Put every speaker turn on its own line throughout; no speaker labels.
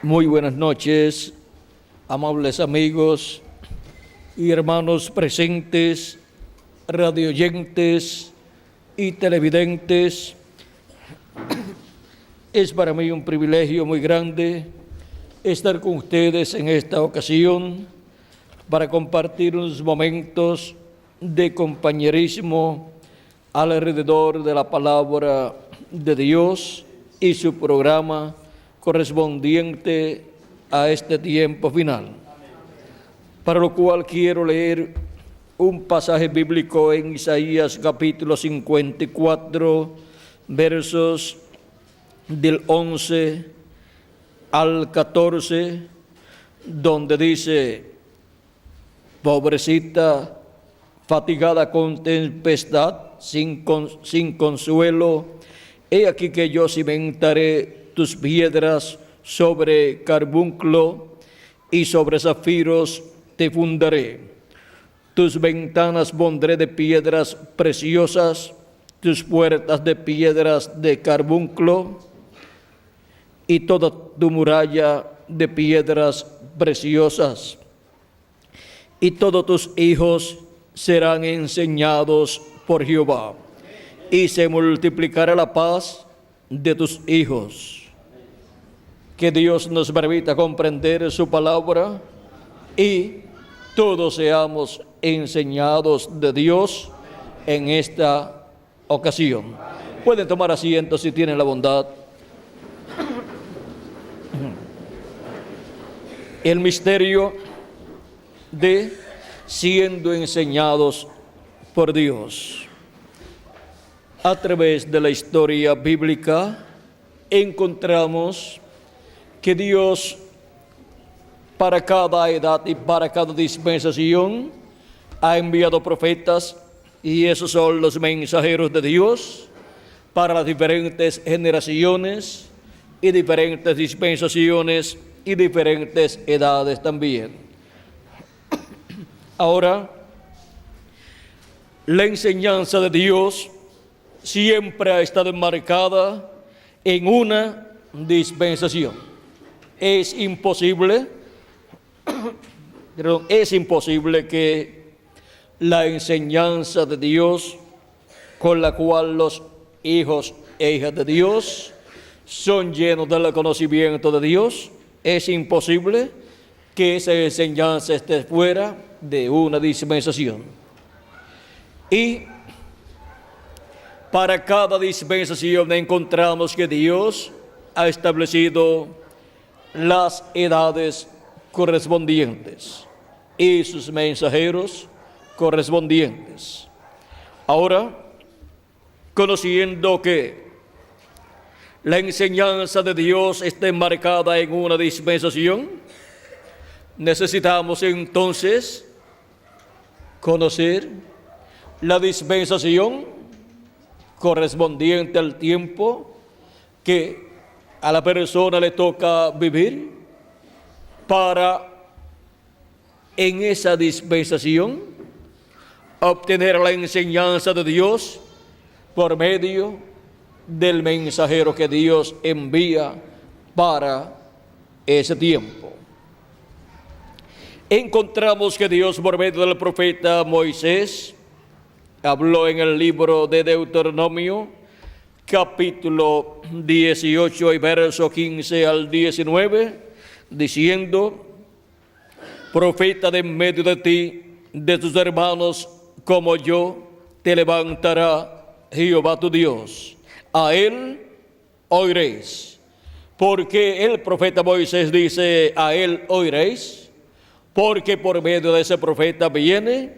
Muy buenas noches, amables amigos y hermanos presentes, radioyentes y televidentes. Es para mí un privilegio muy grande estar con ustedes en esta ocasión para compartir unos momentos de compañerismo alrededor de la palabra de Dios y su programa correspondiente a este tiempo final. Para lo cual quiero leer un pasaje bíblico en Isaías capítulo 54, versos del 11 al 14, donde dice: pobrecita, fatigada con tempestad, sin consuelo, he aquí que yo cimentaré tus piedras sobre carbunclo y sobre zafiros te fundaré. Tus ventanas pondré de piedras preciosas, tus puertas de piedras de carbunclo y toda tu muralla de piedras preciosas. Y todos tus hijos serán enseñados por Jehová, y se multiplicará la paz de tus hijos. Que Dios nos permita comprender su palabra y todos seamos enseñados de Dios en esta ocasión. Pueden tomar asiento si tienen la bondad. El misterio de siendo enseñados por Dios. A través de la historia bíblica encontramos que Dios, para cada edad y para cada dispensación, ha enviado profetas, y esos son los mensajeros de Dios para las diferentes generaciones y diferentes dispensaciones y diferentes edades también. Ahora, la enseñanza de Dios siempre ha estado enmarcada en una dispensación. Es imposible que la enseñanza de Dios, con la cual los hijos e hijas de Dios son llenos del conocimiento de Dios, es imposible que esa enseñanza esté fuera de una dispensación. Y para cada dispensación encontramos que Dios ha establecido las edades correspondientes y sus mensajeros correspondientes. Ahora, conociendo que la enseñanza de Dios está enmarcada en una dispensación, necesitamos entonces conocer la dispensación correspondiente al tiempo que a la persona le toca vivir, para en esa dispensación obtener la enseñanza de Dios por medio del mensajero que Dios envía para ese tiempo. Encontramos que Dios, por medio del profeta Moisés, habló en el libro de Deuteronomio, capítulo 18 y verso 15 al 19, diciendo: profeta de en medio de ti, de tus hermanos como yo, te levantará Jehová tu Dios. A él oiréis. Porque el profeta Moisés dice: a él oiréis, porque por medio de ese profeta viene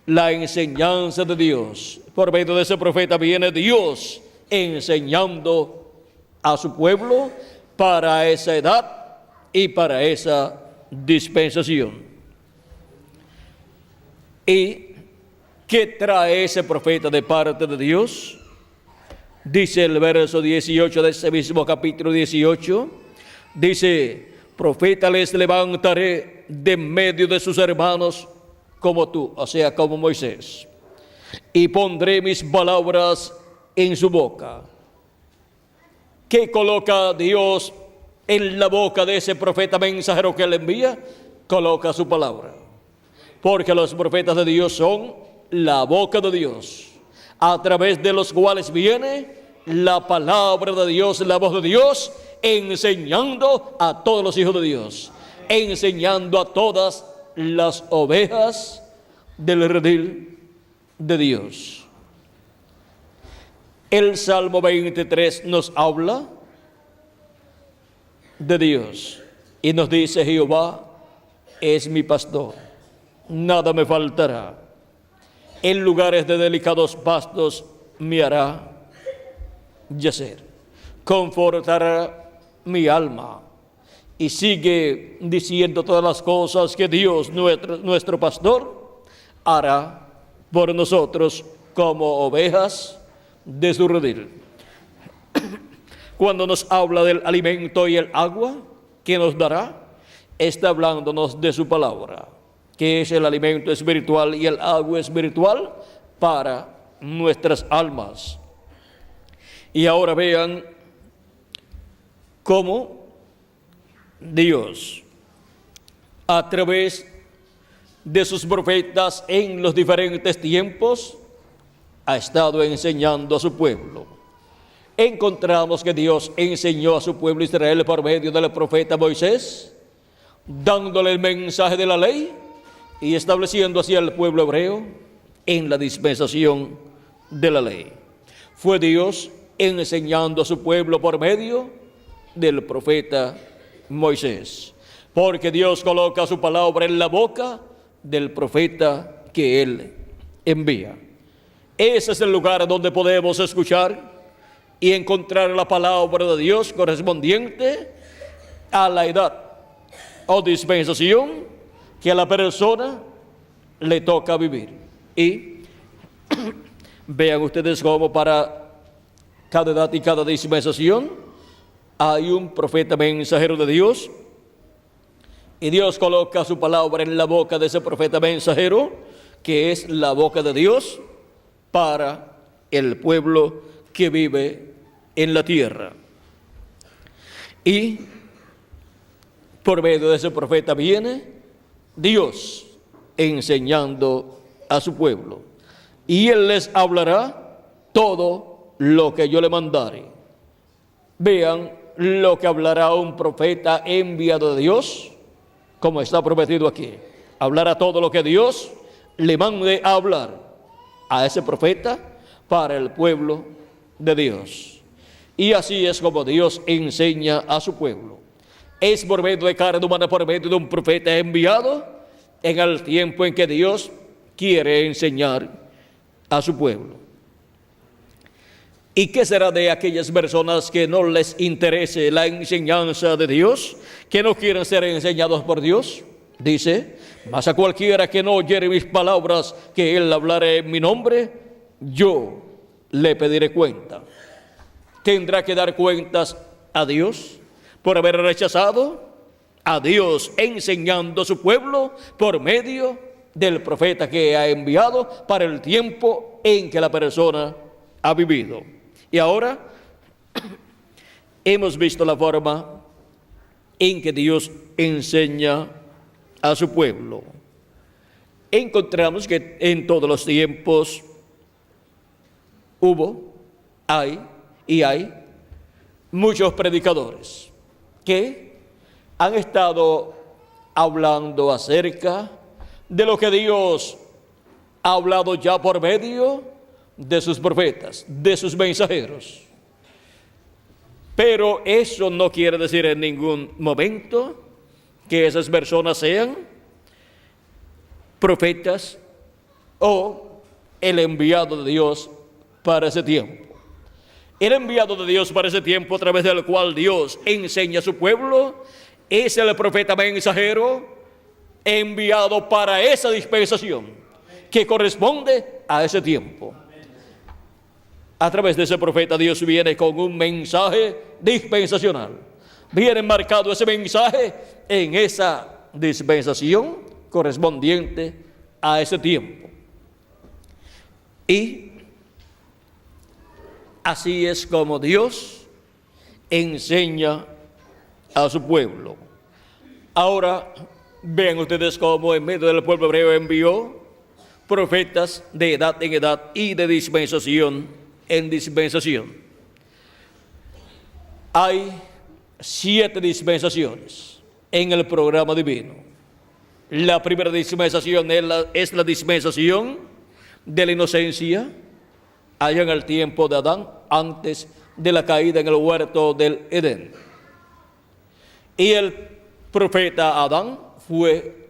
la enseñanza de Dios. Por medio de ese profeta viene Dios enseñando a su pueblo para esa edad y para esa dispensación. ¿Y qué trae ese profeta de parte de Dios? Dice el verso 18 de ese mismo capítulo 18, dice: profeta les levantaré de medio de sus hermanos como tú, o sea, como Moisés, y pondré mis palabras en su boca. ¿Qué coloca Dios en la boca de ese profeta mensajero que él envía, coloca su palabra. Porque los profetas de Dios son la boca de Dios, a través de los cuales viene la palabra de Dios, la voz de Dios, enseñando a todos los hijos de Dios, enseñando a todas las ovejas del redil de Dios. El Salmo 23 nos habla de Dios y nos dice: Jehová es mi pastor, nada me faltará. En lugares de delicados pastos me hará yacer, confortará mi alma. Y sigue diciendo todas las cosas que Dios, nuestro pastor, hará por nosotros como ovejas de su redil. Cuando nos habla del alimento y el agua que nos dará, está hablándonos de su palabra, que es el alimento espiritual y el agua espiritual para nuestras almas. Y ahora vean cómo Dios, a través de sus profetas en los diferentes tiempos, ha estado enseñando a su pueblo. Encontramos que Dios enseñó a su pueblo Israel por medio del profeta Moisés, dándole el mensaje de la ley y estableciendo así al pueblo hebreo en la dispensación de la ley. Fue Dios enseñando a su pueblo por medio del profeta Moisés, porque Dios coloca su palabra en la boca del profeta que Él envía. Ese es el lugar donde podemos escuchar y encontrar la palabra de Dios correspondiente a la edad o dispensación que a la persona le toca vivir. Y vean ustedes cómo para cada edad y cada dispensación hay un profeta mensajero de Dios, y Dios coloca su palabra en la boca de ese profeta mensajero, que es la boca de Dios para el pueblo que vive en la tierra. Y por medio de ese profeta viene Dios enseñando a su pueblo, y Él les hablará todo lo que yo le mandare. Vean lo que hablará un profeta enviado de Dios, como está prometido aquí. Hablará todo lo que Dios le mande a hablar a ese profeta para el pueblo de Dios. Y así es como Dios enseña a su pueblo. Es por medio de carne humana, por medio de un profeta enviado en el tiempo en que Dios quiere enseñar a su pueblo. ¿Y qué será de aquellas personas que no les interese la enseñanza de Dios, que no quieren ser enseñados por Dios? Dice: mas a cualquiera que no oyere mis palabras, que él hablaré en mi nombre, yo le pediré cuenta. Tendrá que dar cuentas a Dios por haber rechazado a Dios enseñando a su pueblo por medio del profeta que ha enviado para el tiempo en que la persona ha vivido. Y ahora hemos visto la forma en que Dios enseña a su pueblo. Encontramos que en todos los tiempos hubo, hay muchos predicadores que han estado hablando acerca de lo que Dios ha hablado ya por medio de sus profetas, de sus mensajeros. Pero eso no quiere decir en ningún momento que esas personas sean profetas o el enviado de Dios para ese tiempo. El enviado de Dios para ese tiempo, a través del cual Dios enseña a su pueblo, es el profeta mensajero enviado para esa dispensación que corresponde a ese tiempo. A través de ese profeta Dios viene con un mensaje dispensacional. Viene marcado ese mensaje en esa dispensación correspondiente a ese tiempo. Y así es como Dios enseña a su pueblo. Ahora, vean ustedes cómo en medio del pueblo hebreo envió profetas de edad en edad y de dispensación en dispensación. Hay 7 dispensaciones en el programa divino. La primera dispensación es la dispensación de la inocencia, allá en el tiempo de Adán, antes de la caída en el huerto del Edén. Y el profeta Adán fue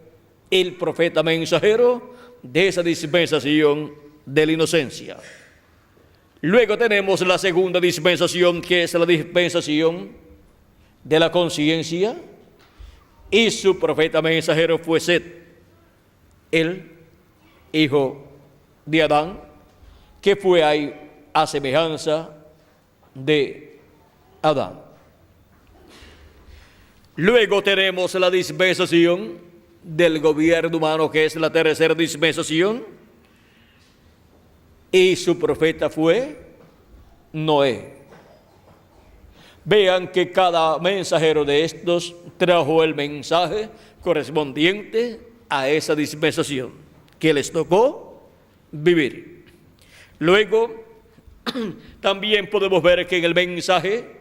el profeta mensajero de esa dispensación de la inocencia. Luego tenemos la segunda dispensación, que es la dispensación de la conciencia, y su profeta mensajero fue Set, el hijo de Adán, que fue ahí a semejanza de Adán. Luego tenemos la dispensación del gobierno humano, que es la tercera dispensación, y su profeta fue Noé. Vean que cada mensajero de estos trajo el mensaje correspondiente a esa dispensación que les tocó vivir. Luego, también podemos ver que en el mensaje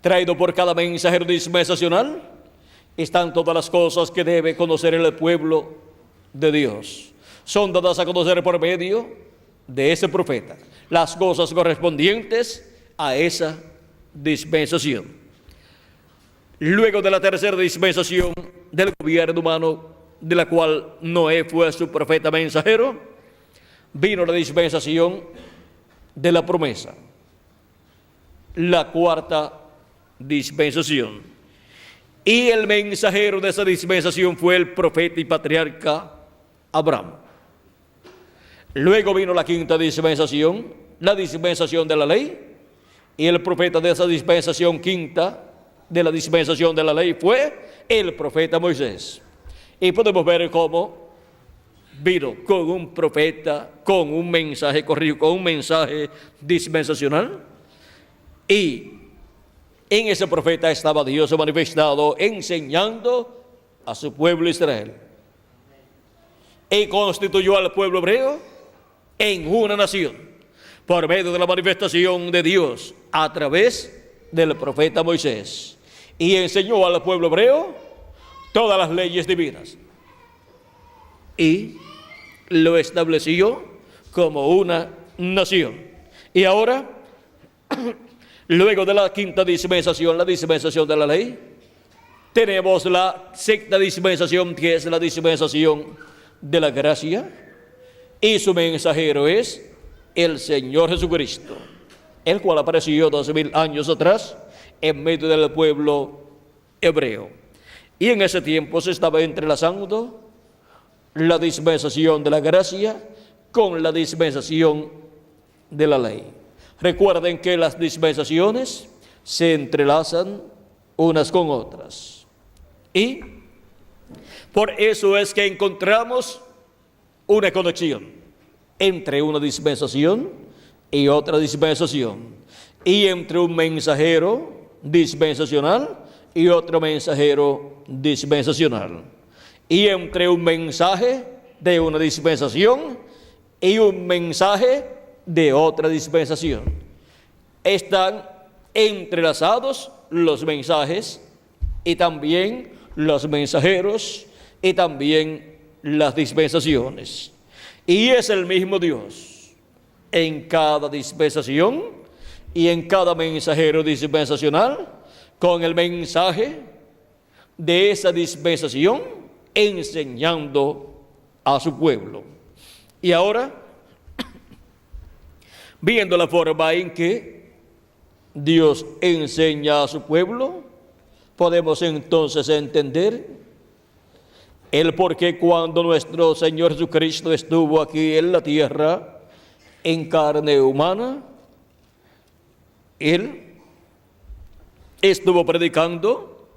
traído por cada mensajero dispensacional están todas las cosas que debe conocer el pueblo de Dios. Son dadas a conocer por medio de ese profeta las cosas correspondientes a esa dispensación. Luego de la tercera dispensación del gobierno humano, de la cual Noé fue su profeta mensajero, vino la dispensación de la promesa, la cuarta dispensación. Y el mensajero de esa dispensación fue el profeta y patriarca Abraham. Luego vino la quinta dispensación, la dispensación de la ley, y el profeta de esa dispensación quinta, de la dispensación de la ley, fue el profeta Moisés. Y podemos ver cómo vino con un profeta, con un mensaje corrido, con un mensaje dispensacional, y en ese profeta estaba Dios manifestado enseñando a su pueblo Israel. Y constituyó al pueblo hebreo en una nación por medio de la manifestación de Dios a través del profeta Moisés. Y enseñó al pueblo hebreo todas las leyes divinas. Y lo estableció como una nación. Y ahora, luego de la quinta dispensación, la dispensación de la ley, tenemos la sexta dispensación, que es la dispensación de la gracia, y su mensajero es el Señor Jesucristo, el cual apareció 2000 años atrás en medio del pueblo hebreo. Y en ese tiempo se estaba entrelazando la dispensación de la gracia con la dispensación de la ley. Recuerden que las dispensaciones se entrelazan unas con otras. Y por eso es que encontramos una conexión entre una dispensación y otra dispensación, y entre un mensajero dispensacional y otro mensajero dispensacional, y entre un mensaje de una dispensación y un mensaje de otra dispensación. Están entrelazados los mensajes y también los mensajeros y también las dispensaciones. Y es el mismo Dios en cada dispensación y en cada mensajero dispensacional, con el mensaje de esa dispensación enseñando a su pueblo. Y ahora, viendo la forma en que Dios enseña a su pueblo, podemos entonces entender el por qué cuando nuestro Señor Jesucristo estuvo aquí en la tierra en carne humana, Él estuvo predicando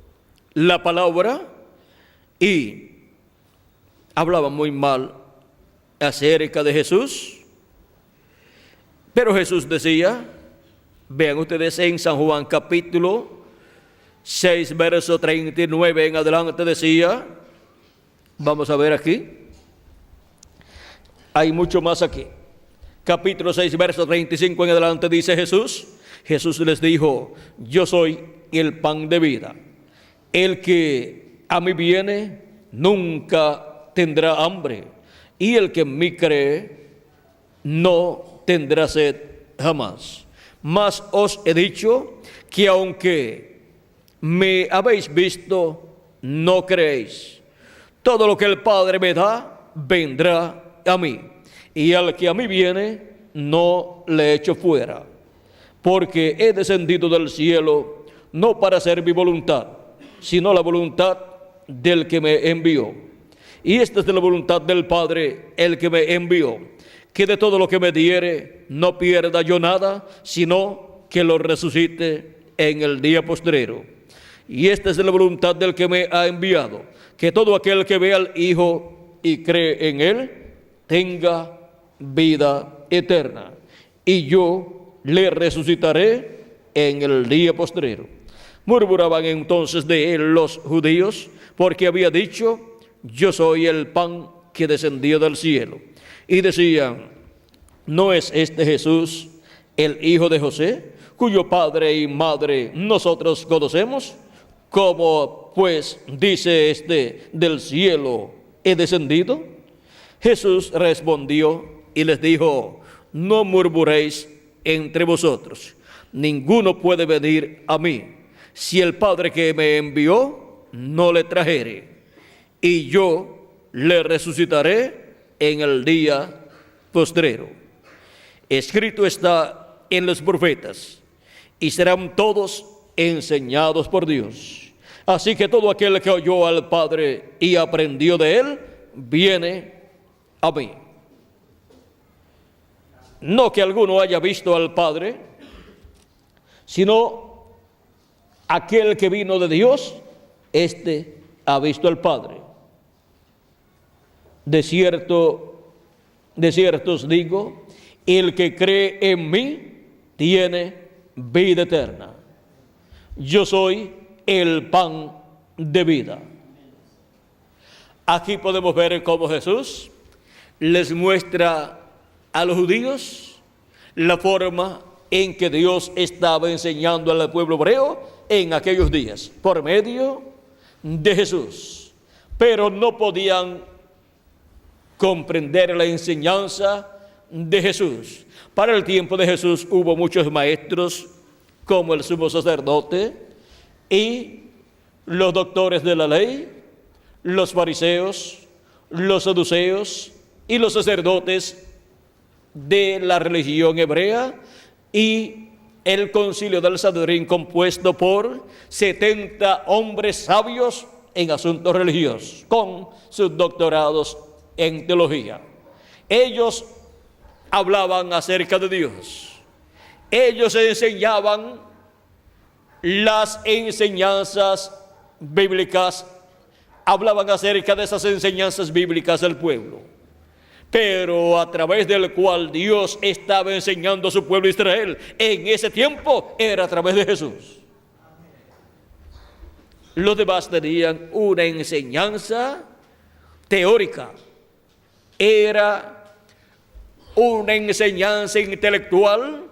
la palabra y hablaba muy mal acerca de Jesús. Pero Jesús decía, vean ustedes en San Juan capítulo 6, verso 39 en adelante decía, vamos a ver aquí, hay mucho más aquí. Capítulo 6, verso 35 en adelante dice Jesús les dijo, yo soy el pan de vida. El que a mí viene nunca tendrá hambre, y el que en mí cree no tendrá sed jamás. Mas os he dicho que aunque me habéis visto, no creéis. Todo lo que el Padre me da, vendrá a mí, y al que a mí viene, no le echo fuera. Porque he descendido del cielo, no para hacer mi voluntad, sino la voluntad del que me envió. Y esta es de la voluntad del Padre, el que me envió, que de todo lo que me diere, no pierda yo nada, sino que lo resucite en el día postrero. Y esta es de la voluntad del que me ha enviado, que todo aquel que ve al Hijo y cree en Él, tenga vida eterna. Y yo le resucitaré en el día postrero. Murmuraban entonces de él los judíos, porque había dicho, yo soy el pan que descendió del cielo. Y decían, ¿no es este Jesús el hijo de José, cuyo padre y madre nosotros conocemos? ¿Cómo pues dice del cielo he descendido? Jesús respondió y les dijo, no murmuréis entre vosotros. Ninguno puede venir a mí si el Padre que me envió no le trajere, y yo le resucitaré en el día postrero. Escrito está en los profetas, y serán todos enseñados por Dios. Así que todo aquel que oyó al Padre y aprendió de él, viene a mí. No que alguno haya visto al Padre, sino aquel que vino de Dios, éste ha visto al Padre. De cierto os digo, el que cree en mí tiene vida eterna. Yo soy el pan de vida. Aquí podemos ver cómo Jesús les muestra a los judíos la forma en que Dios estaba enseñando al pueblo hebreo en aquellos días, por medio de Jesús. Pero no podían comprender la enseñanza de Jesús. Para el tiempo de Jesús hubo muchos maestros, como el sumo sacerdote y los doctores de la ley, los fariseos, los saduceos y los sacerdotes de la religión hebrea, y el concilio del Sanedrín, compuesto por 70 hombres sabios en asuntos religiosos, con sus doctorados en teología. Ellos hablaban acerca de Dios. Ellos enseñaban las enseñanzas bíblicas, hablaban acerca de esas enseñanzas bíblicas al pueblo, pero a través del cual Dios estaba enseñando a su pueblo Israel en ese tiempo era a través de Jesús. Los demás tenían una enseñanza teórica, era una enseñanza intelectual,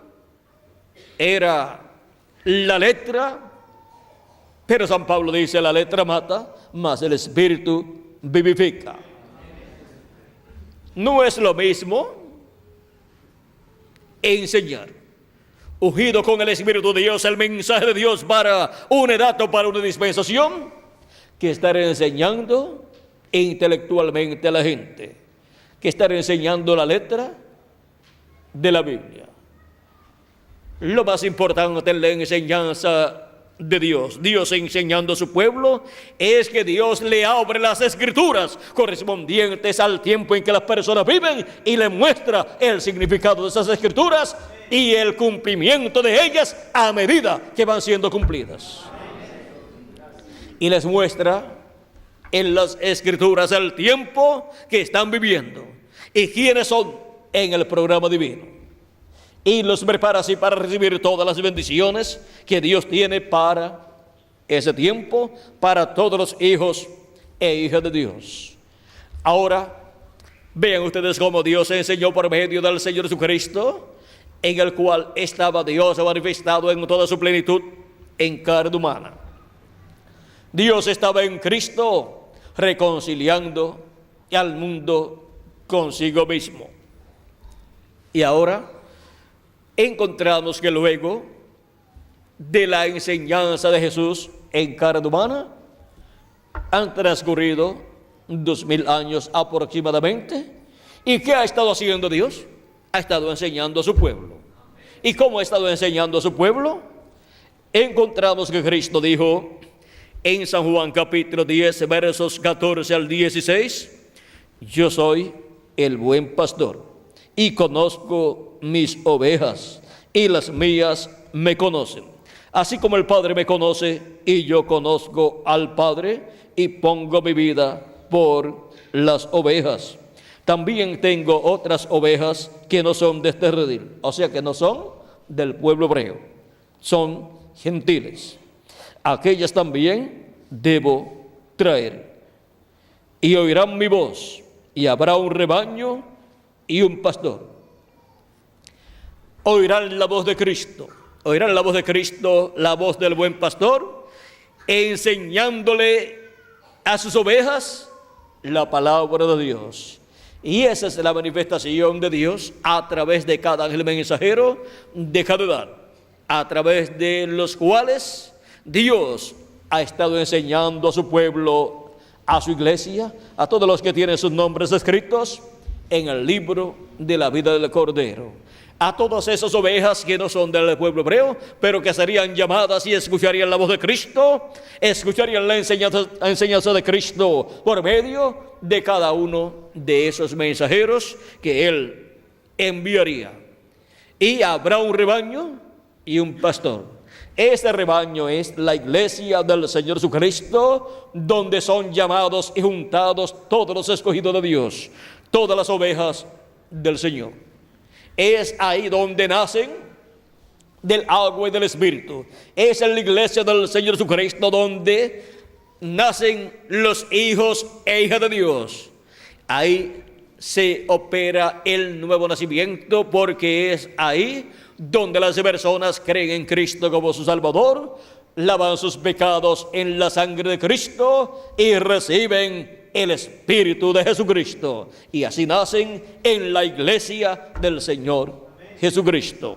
era la letra, pero San Pablo dice, la letra mata, mas el Espíritu vivifica. No es lo mismo enseñar, ungido con el Espíritu de Dios, el mensaje de Dios para una edad o para una dispensación, que estar enseñando intelectualmente a la gente, que estar enseñando la letra de la Biblia. Lo más importante en la enseñanza de Dios enseñando a su pueblo, es que Dios le abre las escrituras correspondientes al tiempo en que las personas viven y le muestra el significado de esas escrituras y el cumplimiento de ellas a medida que van siendo cumplidas. Y les muestra en las escrituras el tiempo que están viviendo y quiénes son en el programa divino. Y los prepara así para recibir todas las bendiciones que Dios tiene para ese tiempo para todos los hijos e hijas de Dios. Ahora, vean ustedes cómo Dios enseñó por medio del Señor Jesucristo, en el cual estaba Dios manifestado en toda su plenitud en carne humana. Dios estaba en Cristo reconciliando al mundo consigo mismo. Y ahora encontramos que luego de la enseñanza de Jesús en carne humana han transcurrido 2000 años aproximadamente. ¿Y qué ha estado haciendo Dios? Ha estado enseñando a su pueblo. ¿Y cómo ha estado enseñando a su pueblo? Encontramos que Cristo dijo en San Juan capítulo 10, versos 14 al 16, yo soy el buen pastor y conozco mis ovejas y las mías me conocen. Así como el Padre me conoce y yo conozco al Padre y pongo mi vida por las ovejas. También tengo otras ovejas que no son de este redil, o sea que no son del pueblo hebreo, son gentiles. Aquellas también debo traer. Y oirán mi voz, y habrá un rebaño y un pastor. Oirán la voz de Cristo, oirán la voz de Cristo, la voz del buen pastor, enseñándole a sus ovejas la palabra de Dios. Y esa es la manifestación de Dios a través de cada ángel mensajero de cada edad, a través de los cuales Dios ha estado enseñando a su pueblo, a su iglesia, a todos los que tienen sus nombres escritos en el libro de la vida del Cordero. A todas esas ovejas que no son del pueblo hebreo, pero que serían llamadas y escucharían la voz de Cristo, escucharían la enseñanza de Cristo por medio de cada uno de esos mensajeros que Él enviaría. Y habrá un rebaño y un pastor. Este rebaño es la iglesia del Señor Jesucristo, donde son llamados y juntados todos los escogidos de Dios, todas las ovejas del Señor. Es ahí donde nacen del agua y del Espíritu. Es en la iglesia del Señor Jesucristo donde nacen los hijos e hijas de Dios. Ahí se opera el nuevo nacimiento, porque es ahí donde las personas creen en Cristo como su Salvador, lavan sus pecados en la sangre de Cristo y reciben el Espíritu de Jesucristo, y así nacen en la iglesia del Señor Jesucristo.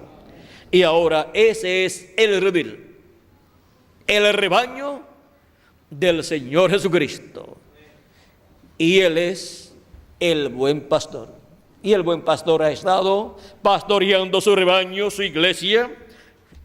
Y ahora ese es el redil, el rebaño del Señor Jesucristo, y Él es el buen pastor. Y el buen pastor ha estado pastoreando su rebaño, su iglesia,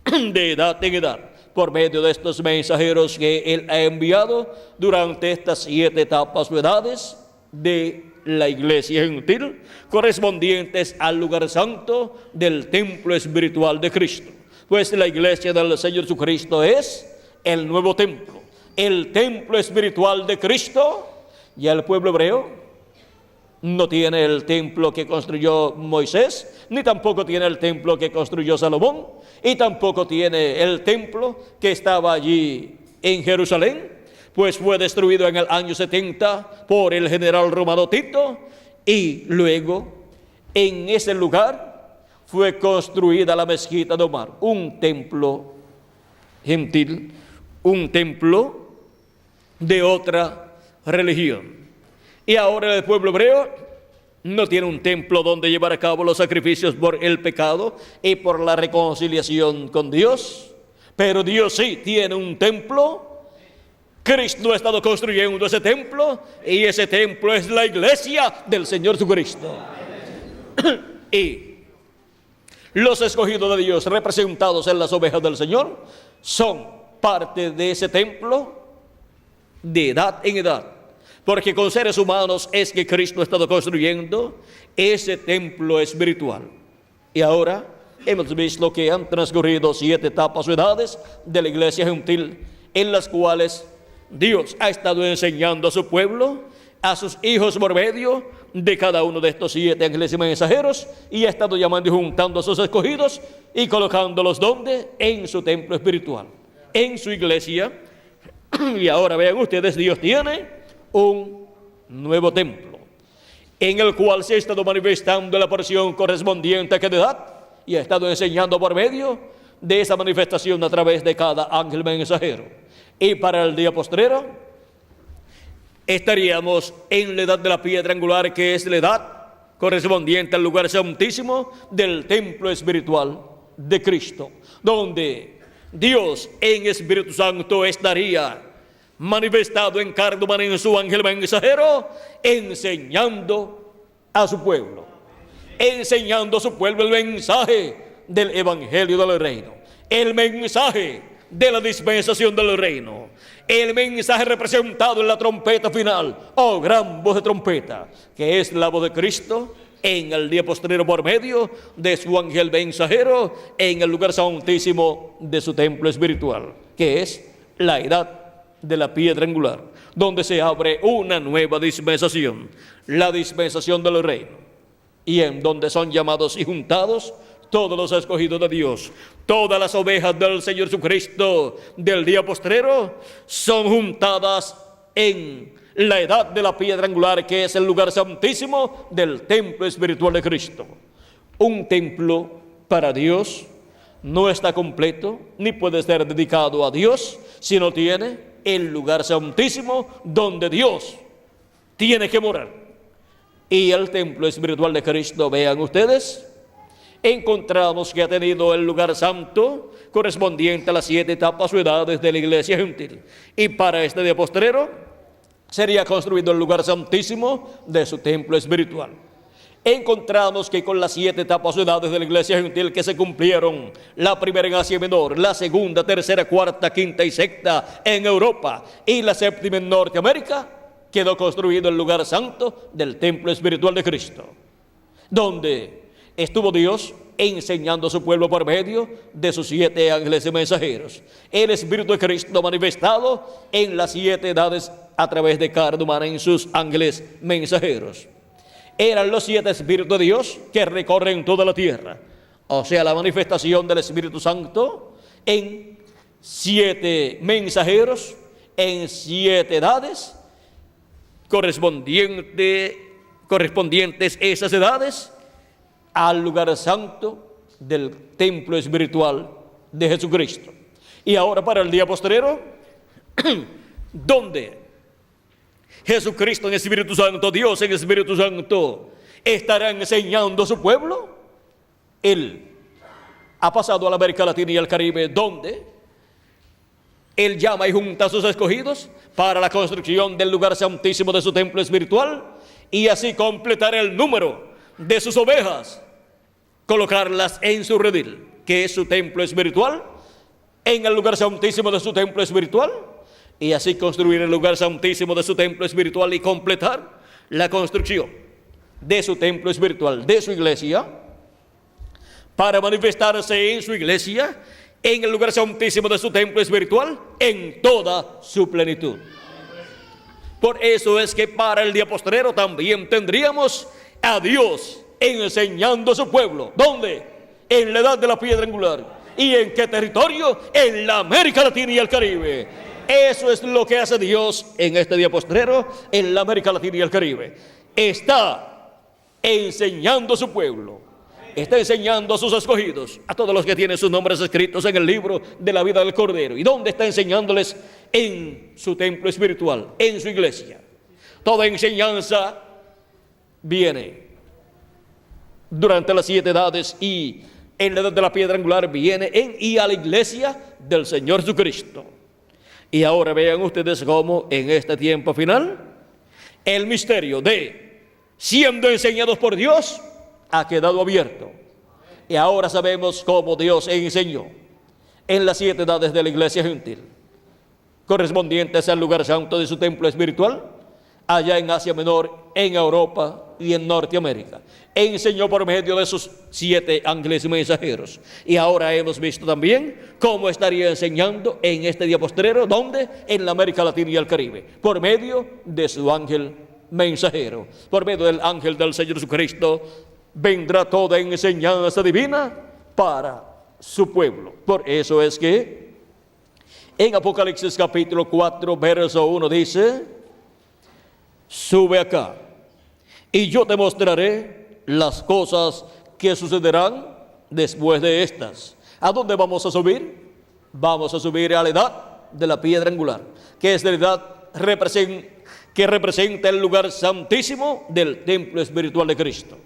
de edad en edad, por medio de estos mensajeros que Él ha enviado durante estas 7 etapas o edades de la iglesia gentil, correspondientes al lugar santo del templo espiritual de Cristo. Pues la iglesia del Señor Jesucristo es el nuevo templo, el templo espiritual de Cristo. Y el pueblo hebreo no tiene el templo que construyó Moisés, ni tampoco tiene el templo que construyó Salomón, y tampoco tiene el templo que estaba allí en Jerusalén, pues fue destruido en el año 70 por el general romano Tito, y luego en ese lugar fue construida la mezquita de Omar, un templo gentil, un templo de otra religión. Y ahora el pueblo hebreo no tiene un templo donde llevar a cabo los sacrificios por el pecado y por la reconciliación con Dios, pero Dios sí tiene un templo. Cristo ha estado construyendo ese templo, y ese templo es la iglesia del Señor Jesucristo. Y los escogidos de Dios, representados en las ovejas del Señor, son parte de ese templo de edad en edad. Porque con seres humanos es que Cristo ha estado construyendo ese templo espiritual. Y ahora hemos visto que han transcurrido 7 etapas o edades de la iglesia gentil, en las cuales Dios ha estado enseñando a su pueblo, a sus hijos por medio de cada uno de estos 7 ángeles y mensajeros, y ha estado llamando y juntando a sus escogidos y colocándolos donde, en su templo espiritual, en su iglesia Y ahora vean ustedes, Dios tiene un nuevo templo, en el cual se ha estado manifestando la porción correspondiente a cada edad, y ha estado enseñando por medio de esa manifestación a través de cada ángel mensajero. Y para el día postrero estaríamos en la edad de la piedra angular, que es la edad correspondiente al lugar santísimo del templo espiritual de Cristo, donde Dios en Espíritu Santo estaría manifestado en carne humana en su ángel mensajero, enseñando a su pueblo, enseñando a su pueblo el mensaje del evangelio del reino, el mensaje de la dispensación del reino, el mensaje representado en la trompeta final, oh gran voz de trompeta, que es la voz de Cristo en el día postrero por medio de su ángel mensajero en el lugar santísimo de su templo espiritual, que es la edad de la piedra angular, donde se abre una nueva dispensación, la dispensación del reino, y en donde son llamados y juntados todos los escogidos de Dios. Todas las ovejas del Señor Jesucristo del día postrero son juntadas en la edad de la piedra angular, que es el lugar santísimo del templo espiritual de Cristo. Un templo para Dios no está completo, ni puede ser dedicado a Dios, si no tiene el lugar santísimo donde Dios tiene que morar. Y el templo espiritual de Cristo, vean ustedes, encontramos que ha tenido el lugar santo correspondiente a las 7 etapas o edades de la iglesia gentil. Y para este día postrero sería construido el lugar santísimo de su templo espiritual. Encontramos que con las 7 etapas o edades de la iglesia gentil que se cumplieron, la primera en Asia Menor, la segunda, tercera, cuarta, quinta y sexta en Europa, y la séptima en Norteamérica, quedó construido el lugar santo del templo espiritual de Cristo, donde estuvo Dios enseñando a su pueblo por medio de sus 7 ángeles y mensajeros. El Espíritu de Cristo manifestado en las 7 edades a través de carne humana en sus ángeles mensajeros. Eran los 7 Espíritus de Dios que recorren toda la tierra. O sea, la manifestación del Espíritu Santo en 7 mensajeros, en 7 edades, correspondientes esas edades al lugar santo del templo espiritual de Jesucristo. Y ahora para el día postrero, donde Jesucristo en Espíritu Santo, Dios en Espíritu Santo, estará enseñando a su pueblo. Él ha pasado a la América Latina y al Caribe, donde Él llama y junta a sus escogidos para la construcción del lugar santísimo de su templo espiritual, y así completar el número de sus ovejas, colocarlas en su redil, que es su templo espiritual, en el lugar santísimo de su templo espiritual, y así construir el lugar santísimo de su templo espiritual y completar la construcción de su templo espiritual, de su iglesia, para manifestarse en su iglesia, en el lugar santísimo de su templo espiritual, en toda su plenitud. Por eso es que para el día postrero también tendríamos a Dios enseñando a su pueblo. ¿Dónde? En la edad de la piedra angular. ¿Y en qué territorio? En la América Latina y el Caribe. Eso es lo que hace Dios en este día postrero en la América Latina y el Caribe. Está enseñando a su pueblo, está enseñando a sus escogidos, a todos los que tienen sus nombres escritos en el libro de la vida del Cordero. ¿Y dónde está enseñándoles? En su templo espiritual, en su iglesia. Toda enseñanza viene durante las 7 edades, y en la edad de la piedra angular viene y a la iglesia del Señor Jesucristo. Y ahora vean ustedes cómo en este tiempo final el misterio de siendo enseñados por Dios ha quedado abierto. Y ahora sabemos cómo Dios enseñó en las 7 edades de la iglesia gentil, correspondientes al lugar santo de su templo espiritual, allá en Asia Menor, en Europa y en Norteamérica. Enseñó por medio de sus 7 ángeles mensajeros. Y ahora hemos visto también cómo estaría enseñando en este día postrero, ¿dónde? En la América Latina y el Caribe, por medio de su ángel mensajero, por medio del ángel del Señor Jesucristo. Vendrá toda enseñanza divina para su pueblo. Por eso es que En Apocalipsis capítulo 4, verso 1 dice: sube acá y yo te mostraré las cosas que sucederán después de estas. ¿A dónde vamos a subir? Vamos a subir a la edad de la piedra angular, que es la edad que representa el lugar santísimo del templo espiritual de Cristo.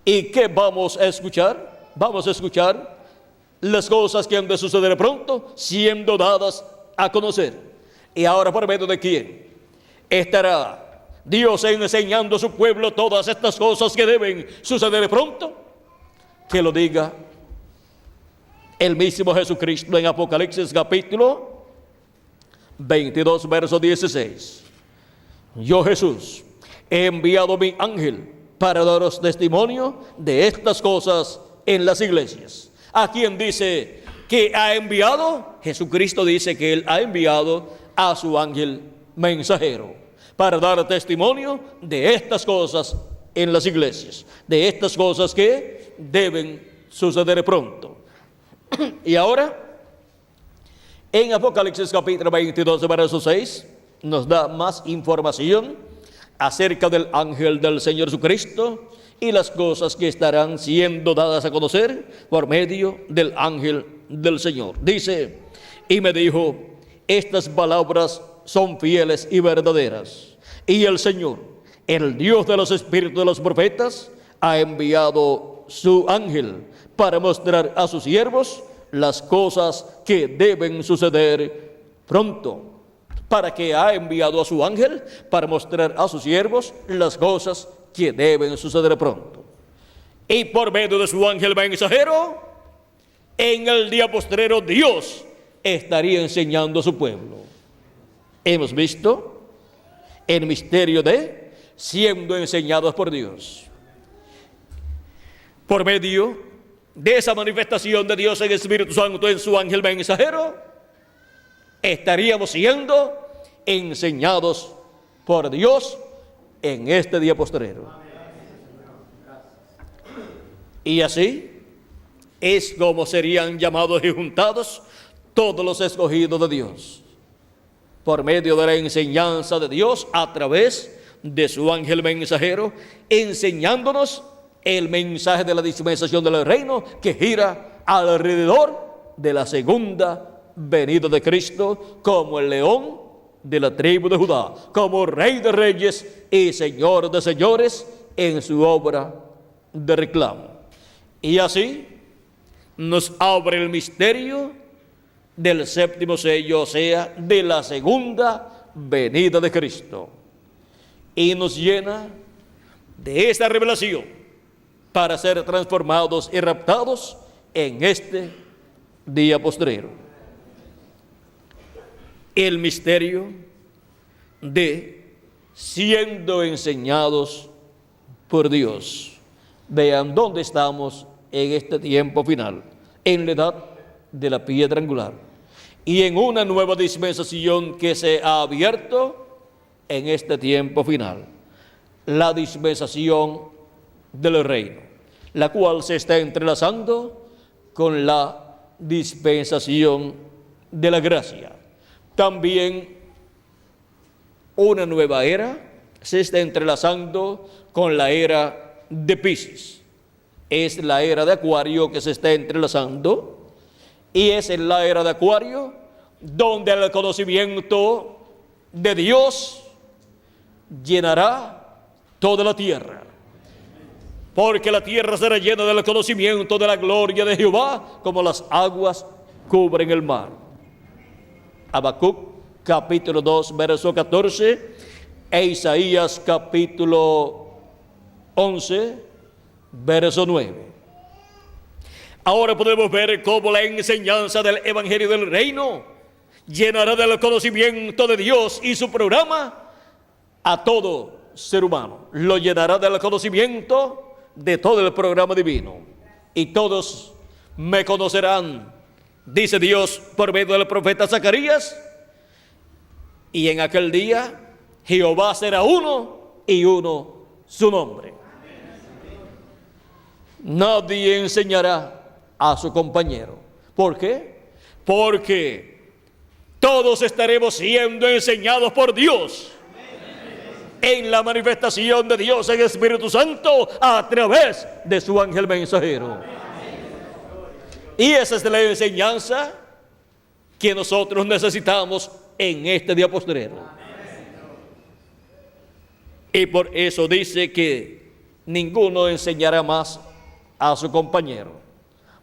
¿Y qué vamos a escuchar? Vamos a escuchar las cosas que han de suceder pronto, siendo dadas a conocer. Y ahora, ¿por medio de quién estará Dios enseñando a su pueblo todas estas cosas que deben suceder pronto? Que lo diga el mismo Jesucristo en Apocalipsis capítulo 22, verso 16. Yo, Jesús, he enviado mi ángel para daros testimonio de estas cosas en las iglesias. ¿A quién dice que ha enviado? Jesucristo dice que Él ha enviado a su ángel mensajero para dar testimonio de estas cosas en las iglesias, de estas cosas que deben suceder pronto. Y ahora, en Apocalipsis capítulo 22, verso 6, nos da más información acerca del ángel del Señor Jesucristo y las cosas que estarán siendo dadas a conocer por medio del ángel del Señor. Dice: y me dijo, estas palabras son fieles y verdaderas, y el Señor, el Dios de los espíritus de los profetas, ha enviado su ángel para mostrar a sus siervos las cosas que deben suceder pronto. ¿Para qué ha enviado a su ángel? Para mostrar a sus siervos las cosas que deben suceder pronto. Y por medio de su ángel mensajero, en el día postrero Dios estaría enseñando a su pueblo. Hemos visto el misterio de siendo enseñados por Dios. Por medio de esa manifestación de Dios en el Espíritu Santo en su ángel mensajero, estaríamos siendo enseñados por Dios en este día postrero. Y así es como serían llamados y juntados todos los escogidos de Dios, por medio de la enseñanza de Dios a través de su ángel mensajero, enseñándonos el mensaje de la dispensación del reino que gira alrededor de la segunda venida de Cristo como el león de la tribu de Judá, como Rey de reyes y Señor de señores en su obra de reclamo. Y así nos abre el misterio del séptimo sello, o sea, de la segunda venida de Cristo, y nos llena de esta revelación para ser transformados y raptados en este día postrero. El misterio de siendo enseñados por Dios. Vean dónde estamos en este tiempo final, en la edad de la piedra angular, y en una nueva dispensación que se ha abierto en este tiempo final, la dispensación del reino, la cual se está entrelazando con la dispensación de la gracia. También una nueva era se está entrelazando con la era de Piscis. Es la era de Acuario que se está entrelazando, y es en la era de Acuario donde el conocimiento de Dios llenará toda la tierra, porque la tierra será llena del conocimiento de la gloria de Jehová como las aguas cubren el mar. Habacuc capítulo 2 verso 14 e Isaías capítulo 11 verso 9. Ahora podemos ver cómo la enseñanza del Evangelio del Reino llenará del conocimiento de Dios y su programa a todo ser humano. Lo llenará del conocimiento de todo el programa divino. Y todos me conocerán, dice Dios por medio del profeta Zacarías, y en aquel día Jehová será uno y uno su nombre. Nadie enseñará a su compañero. ¿Por qué? Porque todos estaremos siendo enseñados por Dios en la manifestación de Dios en Espíritu Santo a través de su ángel mensajero. Y esa es la enseñanza que nosotros necesitamos en este día postrero. Y por eso dice que ninguno enseñará más a su compañero,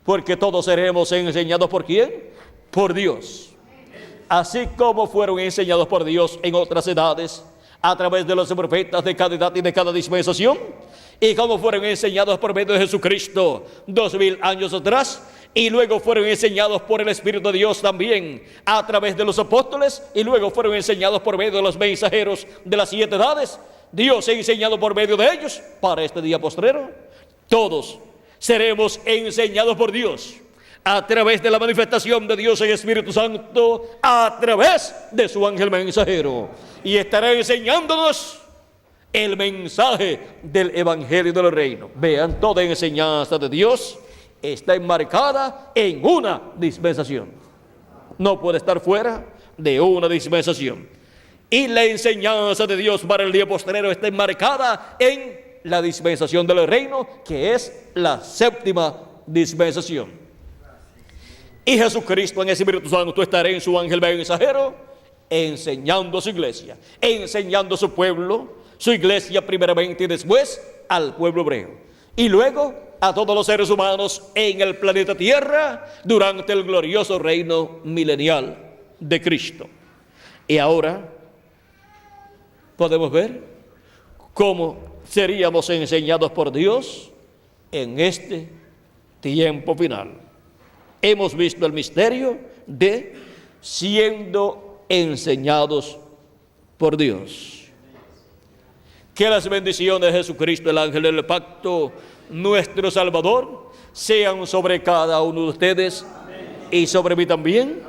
porque todos seremos enseñados ¿por quién? Por Dios. Así como fueron enseñados por Dios en otras edades, a través de los profetas de cada edad y de cada dispensación, y como fueron enseñados por medio de Jesucristo 2000 años atrás, y luego fueron enseñados por el Espíritu de Dios también a través de los apóstoles, y luego fueron enseñados por medio de los mensajeros de las 7 edades. Dios ha enseñado por medio de ellos para este día postrero. Todos seremos enseñados por Dios a través de la manifestación de Dios en Espíritu Santo, a través de su ángel mensajero, y estará enseñándonos el mensaje del Evangelio del Reino. Vean, toda enseñanza de Dios está enmarcada en una dispensación. No puede estar fuera de una dispensación. Y la enseñanza de Dios para el día postrero está enmarcada en la dispensación del reino, que es la 7ª dispensación. Y Jesucristo en el Espíritu Santo estará en su ángel mensajero enseñando a su iglesia, enseñando a su pueblo, su iglesia primeramente y después al pueblo hebreo. Y luego a todos los seres humanos en el planeta Tierra durante el glorioso reino milenial de Cristo. Y ahora podemos ver cómo seríamos enseñados por Dios en este tiempo final. Hemos visto el misterio de siendo enseñados por Dios. Que las bendiciones de Jesucristo, el ángel del pacto, nuestro Salvador, sean sobre cada uno de ustedes y sobre mí también,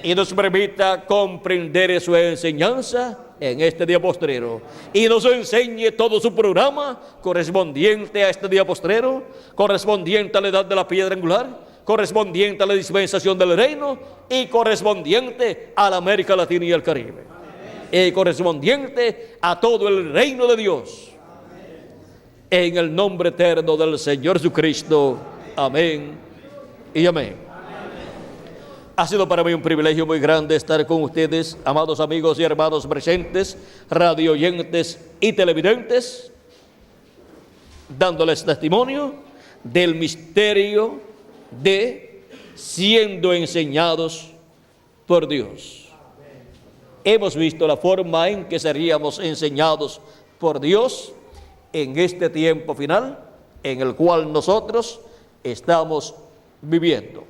y nos permita comprender su enseñanza en este día postrero, y nos enseñe todo su programa correspondiente a este día postrero, correspondiente a la edad de la piedra angular, correspondiente a la dispensación del reino, y correspondiente a la América Latina y el Caribe, y correspondiente a todo el reino de Dios. En el nombre eterno del Señor Jesucristo. Amén y amén. Ha sido para mí un privilegio muy grande estar con ustedes, amados amigos y hermanos presentes, radio oyentes y televidentes, dándoles testimonio del misterio de siendo enseñados por Dios. Hemos visto la forma en que seríamos enseñados por Dios en este tiempo final en el cual nosotros estamos viviendo.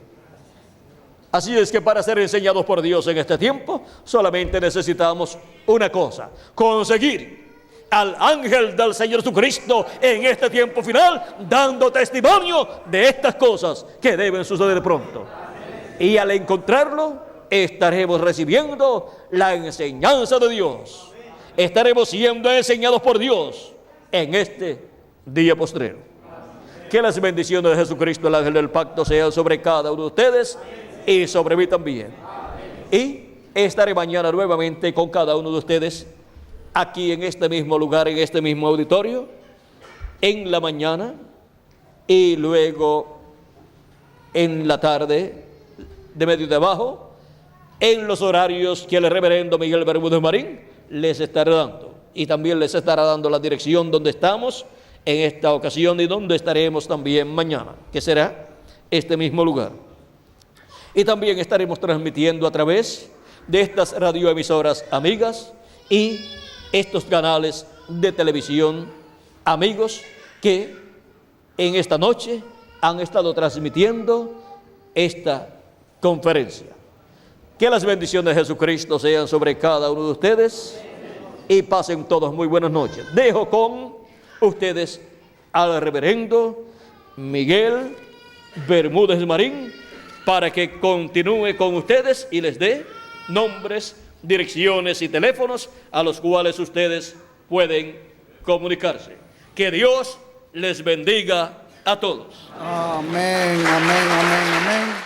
Así es que para ser enseñados por Dios en este tiempo solamente necesitamos una cosa: conseguir al ángel del Señor Jesucristo en este tiempo final, dando testimonio de estas cosas que deben suceder pronto. Y al encontrarlo, estaremos recibiendo la enseñanza de Dios. Estaremos siendo enseñados por Dios en este día postrero. Que las bendiciones de Jesucristo, el ángel del pacto, sean sobre cada uno de ustedes y sobre mí también. Y estaré mañana nuevamente con cada uno de ustedes aquí en este mismo lugar, en este mismo auditorio, en la mañana, y luego en la tarde de medio de abajo, en los horarios que el reverendo Miguel Bermúdez Marín les estará dando. Y también les estará dando la dirección donde estamos en esta ocasión y donde estaremos también mañana, que será este mismo lugar. Y también estaremos transmitiendo a través de estas radioemisoras amigas y estos canales de televisión amigos que en esta noche han estado transmitiendo esta conferencia. Que las bendiciones de Jesucristo sean sobre cada uno de ustedes y pasen todos muy buenas noches. Dejo con ustedes al reverendo Miguel Bermúdez Marín para que continúe con ustedes y les dé nombres, direcciones y teléfonos a los cuales ustedes pueden comunicarse. Que Dios les bendiga a todos.
Amén, amén, amén, amén.